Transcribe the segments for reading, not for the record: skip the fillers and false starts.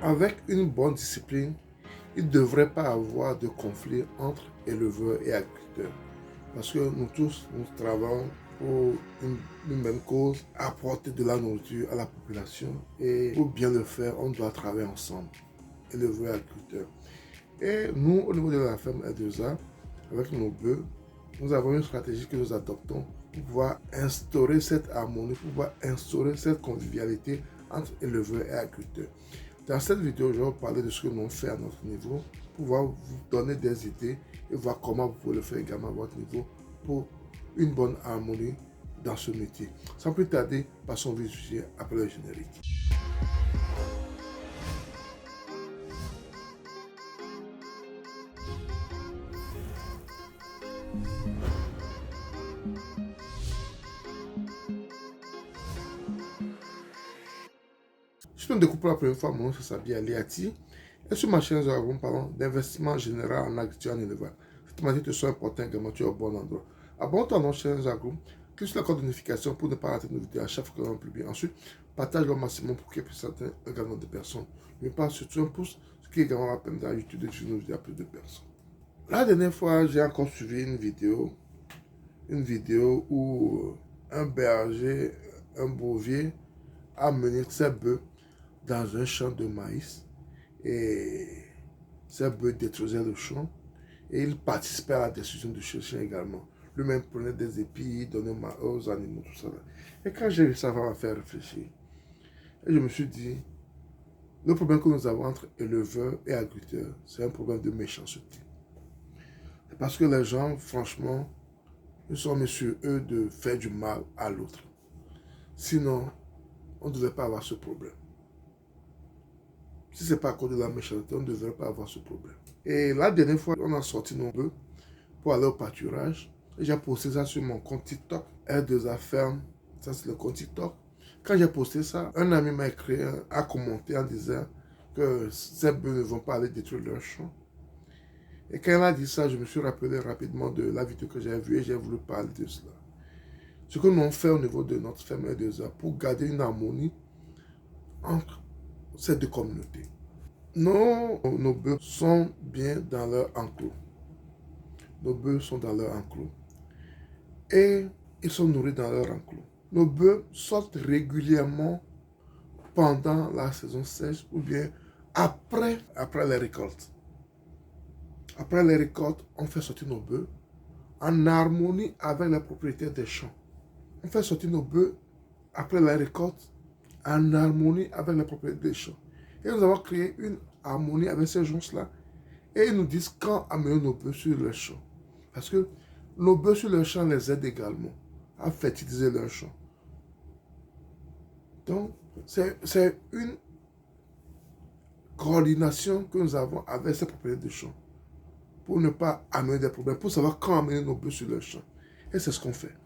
Avec une bonne discipline, il ne devrait pas avoir de conflit entre éleveurs et agriculteurs. Parce que nous tous, nous travaillons pour une même cause, apporter de la nourriture à la population. Et pour bien le faire, on doit travailler ensemble, éleveurs et agriculteurs. Et nous, au niveau de la ferme L2A, avec nos bœufs, nous avons une stratégie que nous adoptons pour pouvoir instaurer cette harmonie, pour pouvoir instaurer cette convivialité entre éleveurs et agriculteurs. Dans cette vidéo, je vais vous parler de ce que nous fait à notre niveau, pour pouvoir vous donner des idées et voir comment vous pouvez le faire également à votre niveau pour une bonne harmonie dans ce métier. Sans plus tarder, passons au vif du sujet après le générique. Si tu me découvres pour la première fois, mon nom c'est Sabi Aliati. Et sur ma chaîne, nous allons parler d'investissement général en agriculture et en élevage. Cette thématique te sera importante également, tu es au bon endroit. Abonne-toi à notre chaîne Agro, clique sur la cloche de notification pour ne pas rater nos vidéos à chaque fois que l'on publie. Ensuite, partage le maximum pour qu'elle puisse atteindre également des personnes. Mais pas surtout un pouce, ce qui est également la peine dans YouTube de diffuser nos vidéos à plus de personnes. La dernière fois, j'ai encore suivi une vidéo où un berger, un bovier, a mené ses bœufs dans un champ de maïs et ces bœufs détruisaient le champ et il participait à la destruction du champ également. Lui-même prenait des épis, donnait aux animaux, tout ça. Et quand j'ai vu ça, ça m'a fait réfléchir. Et je me suis dit, le problème que nous avons entre éleveurs et agriculteurs, c'est un problème de méchanceté. C'est parce que les gens, franchement, ils sont mis sur eux de faire du mal à l'autre. Sinon, on ne devait pas avoir ce problème. Si ce n'est pas à cause de la méchanceté, on ne devrait pas avoir ce problème. Et la dernière fois, on a sorti nos bœufs pour aller au pâturage. Et j'ai posté ça sur mon compte TikTok, R2A Ferme. Ça, c'est le compte TikTok. Quand j'ai posté ça, un ami m'a écrit, a commenté en disant que ces bœufs ne vont pas aller détruire leur champ. Et quand il a dit ça, je me suis rappelé rapidement de la vidéo que j'avais vue et j'ai voulu parler de cela. Ce que nous avons fait au niveau de notre ferme R2A pour garder une harmonie entre ces deux communautés. Nos bœufs sont bien dans leur enclos. Nos bœufs sont dans leur enclos. Et ils sont nourris dans leur enclos. Nos bœufs sortent régulièrement pendant la saison sèche ou bien après les récoltes. Après les récoltes, on fait sortir nos bœufs en harmonie avec les propriétaires des champs. On fait sortir nos bœufs après la récolte en harmonie avec les propriétaires des champs. Et nous avons créé une harmonie avec ces gens-là. Et ils nous disent quand amener nos bœufs sur le champ. Parce que nos bœufs sur le champ les aident également à fertiliser leur champ. Donc, c'est une coordination que nous avons avec ces propriétaires de champs pour ne pas amener des problèmes, pour savoir quand amener nos bœufs sur le champ. Et c'est ce qu'on fait.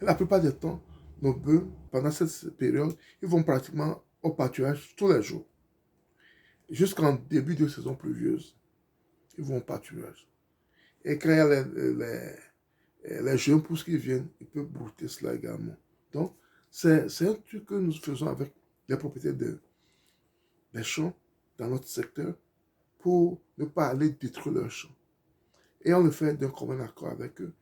Et la plupart du temps, nos bœufs, pendant cette période, ils vont pratiquement au pâturage tous les jours. Jusqu'en début de saison pluvieuse, ils vont au pâturage. Et quand il y a les jeunes pousses qui viennent, ils peuvent brouter cela également. Donc, c'est un truc que nous faisons avec les propriétaires des champs dans notre secteur pour ne pas aller détruire leurs champs. Et on le fait d'un commun accord avec eux.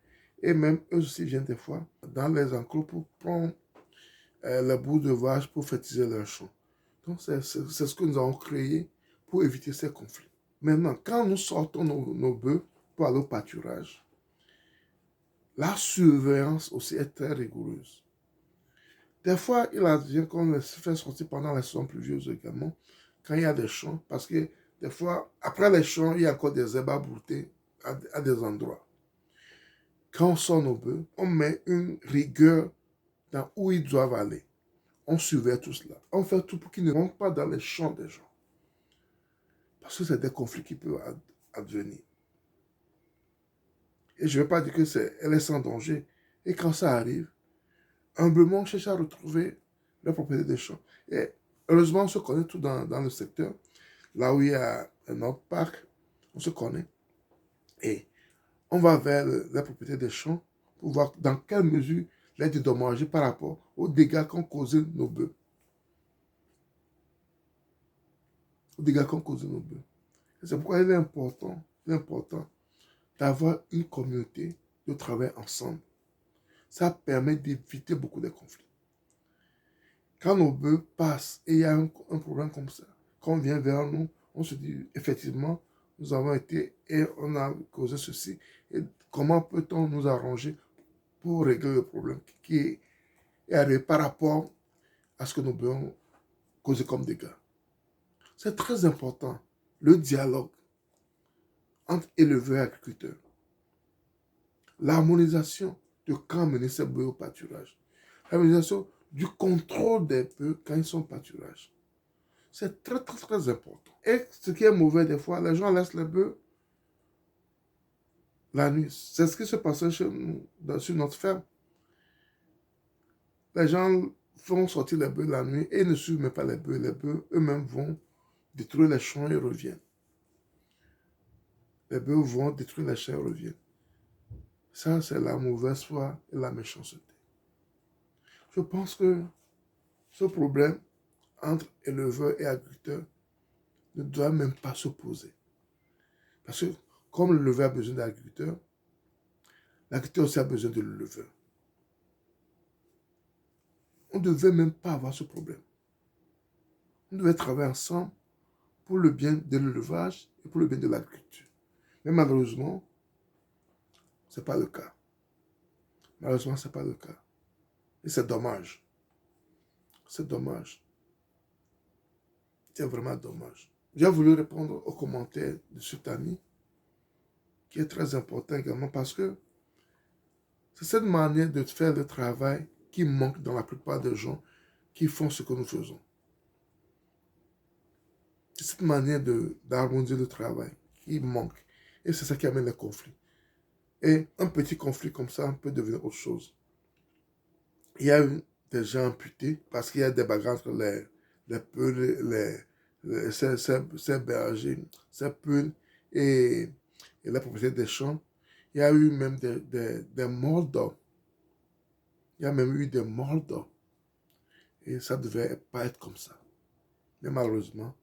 Et même eux aussi viennent des fois dans les enclos pour prendre les bouts de vache pour fertiliser leurs champs. Donc, c'est ce que nous avons créé pour éviter ces conflits. Maintenant, quand nous sortons nos bœufs pour aller au pâturage, la surveillance aussi est très rigoureuse. Des fois, il advient qu'on les fait sortir pendant la saison pluvieuse également, quand il y a des champs, parce que des fois, après les champs, il y a encore des herbes à brouter à des endroits. Quand on sort nos bœufs, on met une rigueur dans où ils doivent aller. On surveille tout cela. On fait tout pour qu'ils ne rentrent pas dans les champs des gens. Parce que c'est des conflits qui peuvent advenir. Et je ne vais pas dire qu'elle est sans danger. Et quand ça arrive, humblement, on cherche à retrouver la propriété des champs. Et heureusement, on se connaît tout dans le secteur. Là où il y a un autre parc, on se connaît. Et on va vers la propriété des champs pour voir dans quelle mesure les dédommager par rapport aux dégâts qu'ont causé nos bœufs. aux dégâts qu'ont causé nos bœufs. Et c'est pourquoi il est important d'avoir une communauté de travail ensemble. Ça permet d'éviter beaucoup de conflits. Quand nos bœufs passent et il y a un problème comme ça, quand on vient vers nous, on se dit effectivement, nous avons été et on a causé ceci. Et comment peut-on nous arranger pour régler le problème qui est arrivé par rapport à ce que nos bœufs ont causé comme dégâts. C'est très important, le dialogue entre éleveurs et agriculteurs. L'harmonisation de quand mener ces bœufs au pâturage. L'harmonisation du contrôle des bœufs quand ils sont au pâturage. C'est très, très, très important. Et ce qui est mauvais des fois, les gens laissent les bœufs la nuit. C'est ce qui se passait chez nous, sur notre ferme. Les gens font sortir les bœufs la nuit et ils ne suivent même pas les bœufs. Les bœufs eux-mêmes vont détruire les champs et reviennent. Les bœufs vont détruire les champs et reviennent. Ça, c'est la mauvaise foi et la méchanceté. Je pense que ce problème entre éleveurs et agriculteurs ne doit même pas se poser. Parce que comme l'éleveur a besoin d'agriculteurs, l'agriculteur aussi a besoin de l'éleveur. On ne devait même pas avoir ce problème. On devait travailler ensemble pour le bien de l'élevage et pour le bien de l'agriculture. Mais malheureusement, ce n'est pas le cas. Malheureusement, ce n'est pas le cas. Et c'est dommage. C'est dommage. C'est vraiment dommage. J'ai voulu répondre aux commentaires de cet ami, qui est très important également parce que c'est cette manière de faire le travail qui manque dans la plupart des gens qui font ce que nous faisons. C'est cette manière d'harmoniser le travail qui manque. Et c'est ça qui amène les conflits. Et un petit conflit comme ça peut devenir autre chose. Il y a eu des gens amputés parce qu'il y a des bagarres entre les peuls, ces bergers, ces peuls et la propriété des champs. Il y a eu même des morts d'hommes. Il y a même eu des morts d'hommes. Et ça ne devait pas être comme ça. Mais malheureusement,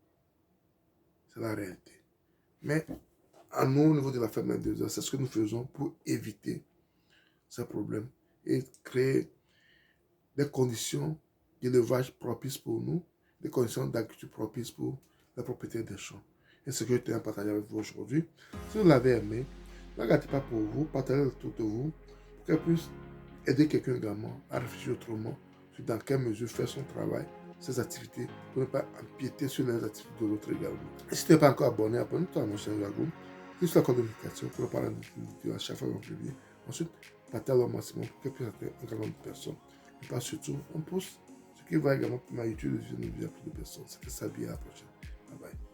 c'est la réalité. Mais à nous, au niveau de la famille de c'est ce que nous faisons pour éviter ces problèmes et créer des conditions d'élevage propices pour nous, des conditions d'agriculture propices pour la propriété des champs. Et ce que je tiens à partager avec vous aujourd'hui. Si vous l'avez aimé, ne gâtez pas pour vous, partagez autour de vous pour qu'elle puisse aider quelqu'un également à réfléchir autrement sur dans quelle mesure faire son travail, ses activités, pour ne pas empiéter sur les activités de l'autre également. Et si tu n'es pas encore abonné, abonne-toi à mon chaîne Dragon, clique sur la communication pour ne pas rater à chaque fois qu'on publie. Ensuite, partage au maximum pour qu'elle puisse atteindre un grand nombre de personnes. Et pas surtout, on pousse ce qui va également pour ma YouTube de plus de personnes. C'était Sabi, à la prochaine. Bye bye.